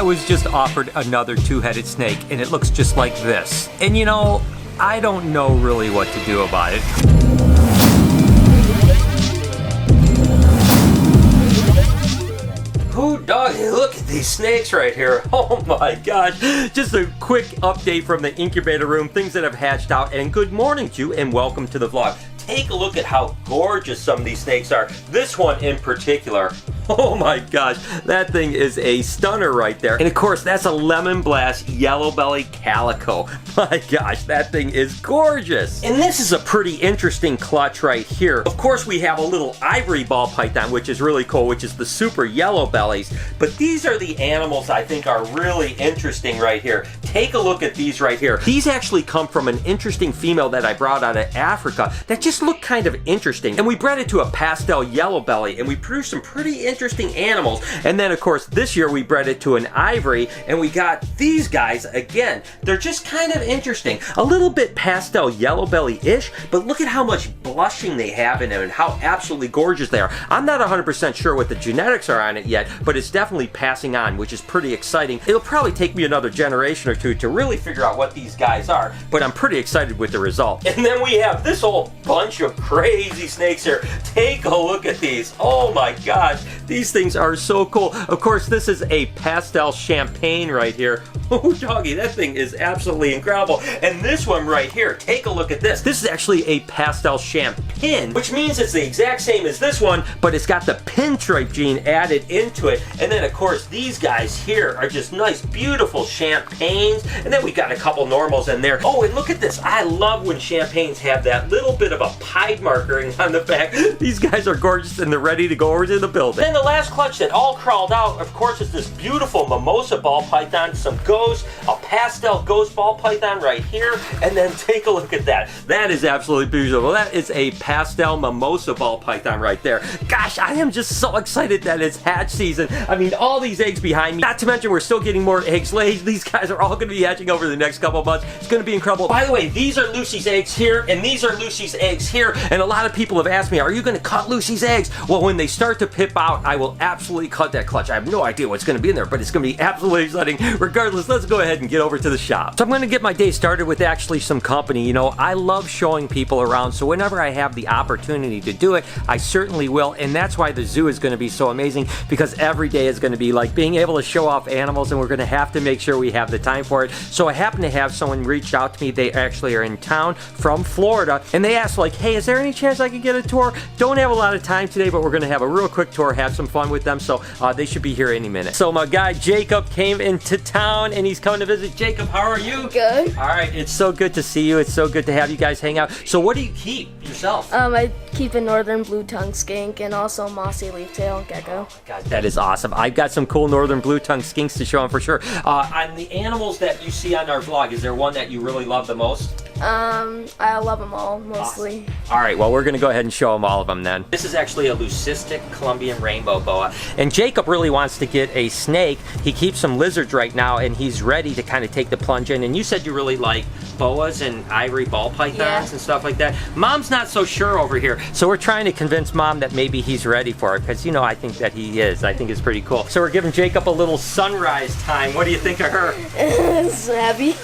I was just offered another two-headed snake, and it looks just like this. And you know, I don't know really what to do about it. Oh, dog, look at these snakes right here. Oh my gosh. Just a quick update from the incubator room, things that have hatched out, and good morning to you, and welcome to the vlog. Take a look at how gorgeous some of these snakes are. This one in particular. Oh my gosh, that thing is a stunner right there. And of course, that's a lemon blast yellow belly calico. My gosh, that thing is gorgeous. And this is a pretty interesting clutch right here. Of course, we have a little ivory ball python, which is really cool, which is the super yellow bellies. But these are the animals I think are really interesting right here. Take a look at these right here. These actually come from an interesting female that I brought out of Africa that just looked kind of interesting. And we bred it to a pastel yellow belly, and we produced some pretty interesting animals. And then of course this year we bred it to an ivory, and we got these guys again. They're just kind of interesting, a little bit pastel yellow belly-ish, but look at how much blushing they have in them and how absolutely gorgeous they are. I'm not 100% sure what the genetics are on it yet, but it's definitely passing on, which is pretty exciting. It'll probably take me another generation or two to really figure out what these guys are, but I'm pretty excited with the result. And then we have this whole bunch of crazy snakes here. Take a look at these. Oh my gosh, these things are so cool. Of course, this is a pastel champagne right here. Oh doggy, that thing is absolutely incredible. And this one right here, take a look at this. This is actually a pastel champagne, which means it's the exact same as this one, but it's got the pinstripe gene added into it. And then of course, these guys here are just nice, beautiful champagnes. And then we got a couple normals in there. Oh, and look at this. I love when champagnes have that little bit of a pied markering on the back. These guys are gorgeous, and they're ready to go over to the building. Then the last clutch that all crawled out, of course, is this beautiful mimosa ball python, some ghost, a pastel ghost ball python right here, and then take a look at that. That is absolutely beautiful. That is a pastel mimosa ball python right there. Gosh, I am just so excited that it's hatch season. I mean, all these eggs behind me, not to mention we're still getting more eggs laid. These guys are all going to be hatching over the next couple of months. It's going to be incredible. By the way, these are Lucy's eggs here, and these are Lucy's eggs here, and a lot of people have asked me, are you going to cut Lucy's eggs? Well, when they start to pip out, I will absolutely cut that clutch. I have no idea what's going to be in there, but it's going to be absolutely exciting. Regardless, let's go ahead and get over to the shop. So I'm going to get my day started with actually some company. You know, I love showing people around, so whenever I have the opportunity to do it, I certainly will, and that's why the zoo is going to be so amazing, because every day is going to be like being able to show off animals, and we're going to have to make sure we have the time for it. So I happen to have someone reach out to me. They actually are in town from Florida, and they asked like, hey, is there any chance I could get a tour? Don't have a lot of time today, but we're going to have a real quick tour, have some fun with them, so they should be here any minute. So my guy Jacob came into town, and he's coming to visit. Jacob, how are you? Good. All right, it's so good to see you. It's so good to have you guys hang out. So what do you keep yourself? I keep a northern blue-tongued skink and also mossy leaf-tailed gecko. Oh God, that is awesome. I've got some cool northern blue-tongued skinks to show them for sure. On the animals that you see on our vlog, is there one that you really love the most? I love them all, mostly. Awesome. All right, well, we're going to go ahead and show them all of them then. This is actually a leucistic Colombian rainbow boa, and Jacob really wants to get a snake. He keeps some lizards right now, and he's ready to kind of take the plunge in. And you said you really like boas and ivory ball pythons and stuff like that. Mom's not so sure over here, so we're trying to convince Mom that maybe he's ready for it, because, you know, I think that he is. I think it's pretty cool. So we're giving Jacob a little sunrise time. What do you think of her? Savvy.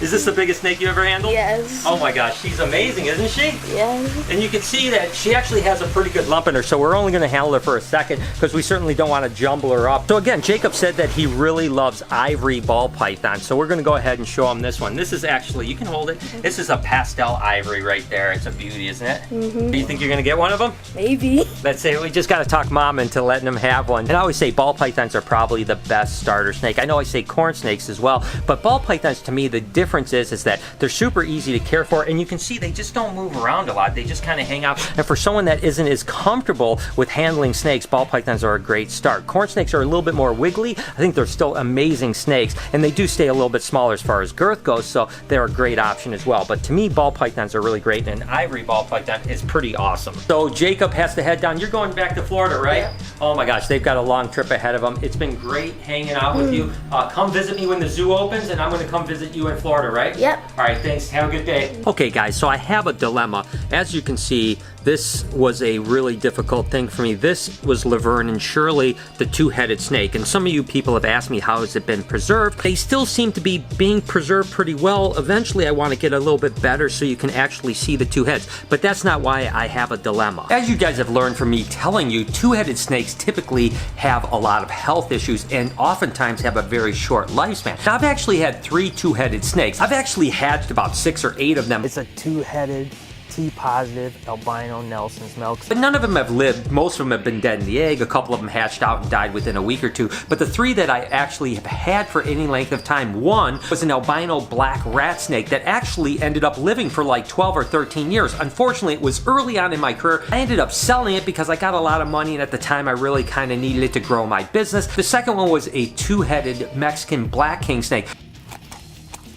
Is this the biggest snake you ever handled? Yes. Oh my gosh, she's amazing, isn't she? Yeah. And you can see that she actually has a pretty good lump in her, so we're only going to handle her for a second because we certainly don't want to jumble her up. So again, Jacob said that he really loves ivory ball python, so we're going to go ahead and show him this one. This is actually, you can hold it, this is a pastel ivory right there. It's a beauty, isn't it? Mm-hmm. Do you think you're going to get one of them? Maybe. Let's say we just got to talk Mom into letting him have one. And I always say ball pythons are probably the best starter snake. I know I say corn snakes as well, but ball pythons, to me, the difference is that they're super easy to care for, and you can see they just don't move around a lot. They just kind of hang out. And for someone that isn't as comfortable with handling snakes, ball pythons are a great start. Corn snakes are a little bit more wiggly. I think they're still amazing snakes, and they do stay a little bit smaller as far as girth goes, so they're a great option as well. But to me, ball pythons are really great, and an ivory ball python is pretty awesome. So Jacob has to head down. You're going back to Florida, right? Yeah. Oh my gosh, they've got a long trip ahead of them. It's been great hanging out with you. Come visit me when the zoo opens, and I'm going to come visit you in Florida, right? Yep. All right, thanks. Have a good day. Okay, guys, so I have a dilemma. As you can see, This was a really difficult thing for me. This was Laverne Shirley, the two-headed snake. And some of you people have asked me how has it been preserved. They still seem to be being preserved pretty well. Eventually I want to get a little bit better so you can actually see the two heads. But that's not why I have a dilemma. As you guys have learned from me telling you, two-headed snakes typically have a lot of health issues and oftentimes have a very short lifespan. Now I've actually had 3 two-headed snakes. I've actually hatched about 6 or 8 of them. It's a two-headed T-positive albino Nelson's milks. But none of them have lived. Most of them have been dead in the egg. A couple of them hatched out and died within a week or 2. But the 3 that I actually have had for any length of time, one was an albino black rat snake that actually ended up living for like 12 or 13 years. Unfortunately, it was early on in my career. I ended up selling it because I got a lot of money and at the time I really kind of needed it to grow my business. The second one was a two-headed Mexican black king snake.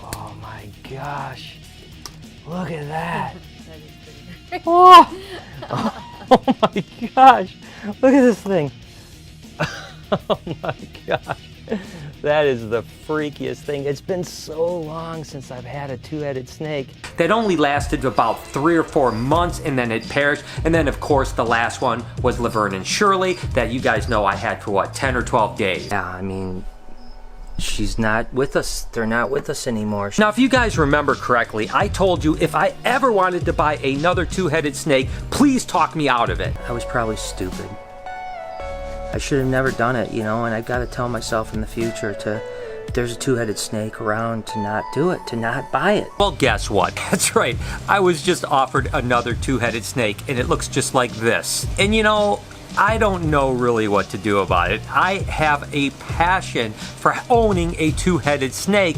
Oh my gosh. Look at that. Oh. Oh my gosh. Look at this thing. Oh my gosh. That is the freakiest thing. It's been so long since I've had a two-headed snake. That only lasted about 3 or 4 months and then it perished. And then of course the last one was Laverne Shirley that you guys know I had for what, 10 or 12 days. Yeah, I mean, she's not with us. They're not with us anymore. Now, if you guys remember correctly, I told you if I ever wanted to buy another two-headed snake, please talk me out of it. I was probably stupid. I should have never done it, you know, and I've got to tell myself in the future to, if there's a two-headed snake around, to not do it, to not buy it. Well, guess what? That's right. I was just offered another two-headed snake, and it looks just like this. And you know, I don't know really what to do about it. I have a passion for owning a two-headed snake,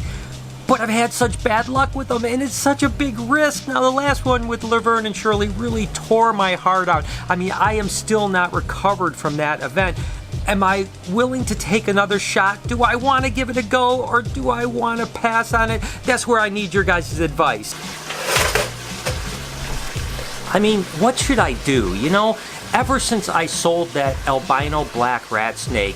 but I've had such bad luck with them, and it's such a big risk. Now, the last one with Laverne Shirley really tore my heart out. I mean, I am still not recovered from that event. Am I willing to take another shot? Do I want to give it a go, or do I want to pass on it? That's where I need your guys' advice. I mean, what should I do, you know? Ever since I sold that albino black rat snake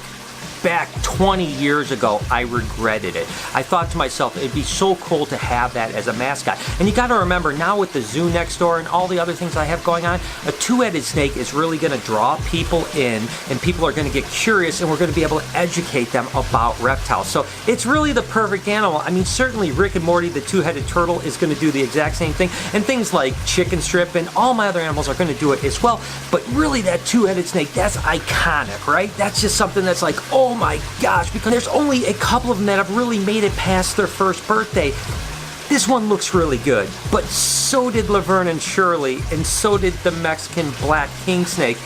back 20 years ago, I regretted it. I thought to myself, it'd be so cool to have that as a mascot. And you gotta remember, now with the zoo next door and all the other things I have going on, a two-headed snake is really gonna draw people in, and people are gonna get curious, and we're gonna be able to educate them about reptiles. So it's really the perfect animal. I mean, certainly Rick and Morty, the two-headed turtle, is gonna do the exact same thing, and things like chicken strip and all my other animals are gonna do it as well. But really, that two-headed snake, that's iconic, right? That's just something that's like, oh my gosh, because there's only a couple of them that have really made it past their first birthday. This one looks really good, but so did Laverne Shirley, and so did the Mexican black king snake.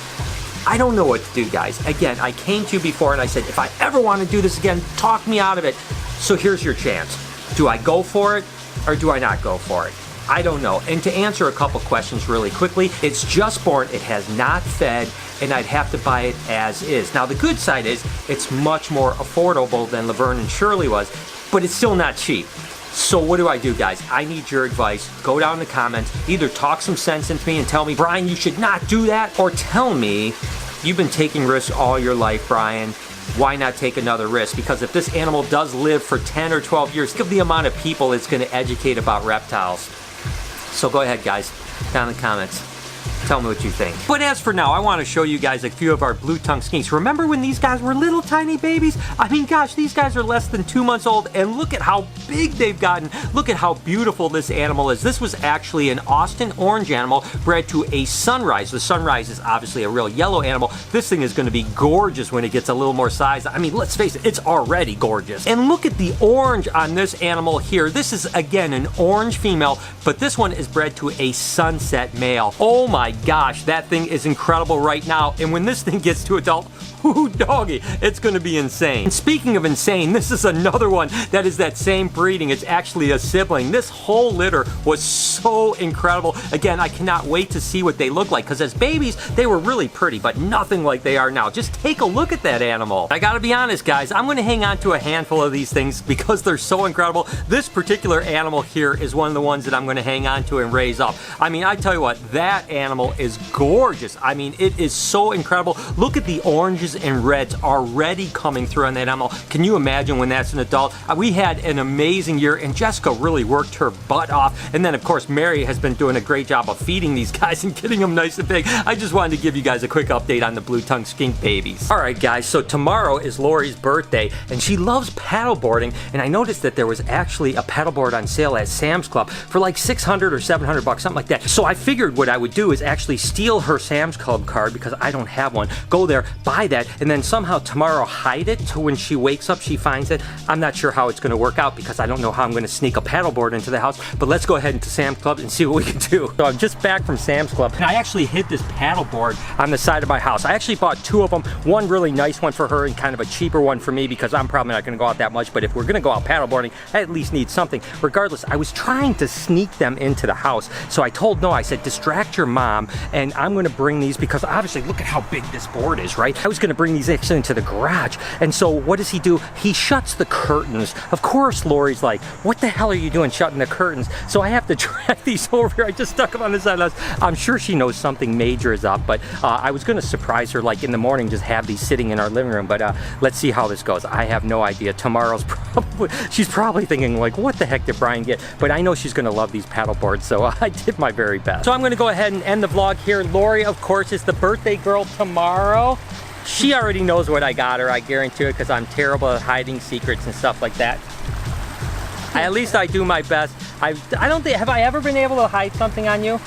I don't know what to do, guys. Again, I came to you before and I said, if I ever want to do this again, talk me out of it. So here's your chance. Do I go for it or do I not go for it? I don't know. And to answer a couple questions really quickly, it's just born, it has not fed, and I'd have to buy it as is. Now the good side is, it's much more affordable than Laverne Shirley was, but it's still not cheap. So what do I do, guys? I need your advice. Go down in the comments, either talk some sense into me and tell me, Brian, you should not do that, or tell me, you've been taking risks all your life, Brian. Why not take another risk? Because if this animal does live for 10 or 12 years, think of the amount of people it's going to educate about reptiles. So go ahead, guys, down in the comments. Tell me what you think. But as for now, I want to show you guys a few of our blue-tongued skinks. Remember when these guys were little tiny babies? I mean, gosh, these guys are less than 2 months old, and look at how big they've gotten. Look at how beautiful this animal is. This was actually an Austin orange animal bred to a sunrise. The sunrise is obviously a real yellow animal. This thing is going to be gorgeous when it gets a little more size. I mean, let's face it, it's already gorgeous. And look at the orange on this animal here. This is, again, an orange female, but this one is bred to a sunset male. Oh my gosh, that thing is incredible right now, and when this thing gets to adult, ooh, doggy, it's gonna be insane. And speaking of insane, this is another one that is that same breeding. It's actually a sibling. This whole litter was so incredible. Again, I cannot wait to see what they look like, because as babies, they were really pretty, but nothing like they are now. Just take a look at that animal. I gotta be honest, guys, I'm gonna hang on to a handful of these things because they're so incredible. This particular animal here is one of the ones that I'm gonna hang on to and raise up. I mean, I tell you what, that animal level is gorgeous. I mean, it is so incredible. Look at the oranges and reds already coming through on that emerald. Can you imagine when that's an adult? We had an amazing year, and Jessica really worked her butt off. And then, of course, Mary has been doing a great job of feeding these guys and getting them nice and big. I just wanted to give you guys a quick update on the blue-tongued skink babies. All right, guys, so tomorrow is Lori's birthday, and she loves paddleboarding, and I noticed that there was actually a paddleboard on sale at Sam's Club for like 600 or 700 bucks, something like that. So I figured what I would do is actually steal her Sam's Club card because I don't have one. Go there, buy that, and then somehow tomorrow hide it to when she wakes up, she finds it. I'm not sure how it's going to work out because I don't know how I'm going to sneak a paddleboard into the house, but let's go ahead into Sam's Club and see what we can do. So I'm just back from Sam's Club, and I actually hid this paddleboard on the side of my house. I actually bought two of them, one really nice one for her and kind of a cheaper one for me because I'm probably not going to go out that much, but if we're going to go out paddleboarding, I at least need something. Regardless, I was trying to sneak them into the house, so I told Noah, I said, distract your mom, and I'm going to bring these because obviously look at how big this board is, right? I was going to bring these actually into the garage, and so what does he do? He shuts the curtains. Of course, Lori's like, what the hell are you doing shutting the curtains? So I have to drag these over here. I just stuck them on the side of the house. I'm sure she knows something major is up, but I was going to surprise her like in the morning, just have these sitting in our living room, but let's see how this goes. I have no idea. Tomorrow's probably, she's probably thinking like, what the heck did Brian get? But I know she's going to love these paddle boards, so I did my very best. So I'm going to go ahead and end the vlog here. Lori, of course, is the birthday girl tomorrow. She already knows what I got her, I guarantee it, because I'm terrible at hiding secrets and stuff like that. At least I do my best. I don't think, have I ever been able to hide something on you?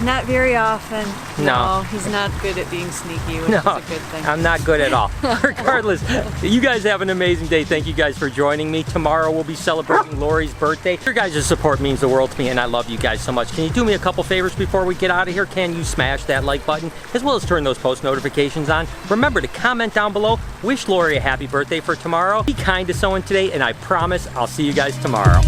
Not very often. No. He's not good at being sneaky, which No, is a good thing. I'm not good at all. Regardless, you guys have an amazing day. Thank you guys for joining me. Tomorrow we'll be celebrating Lori's birthday. Your guys' support means the world to me, and I love you guys so much. Can you do me a couple favors before we get out of here? Can you smash that like button, as well as turn those post notifications on? Remember to comment down below. Wish Lori a happy birthday for tomorrow. Be kind to someone today, and I promise I'll see you guys tomorrow.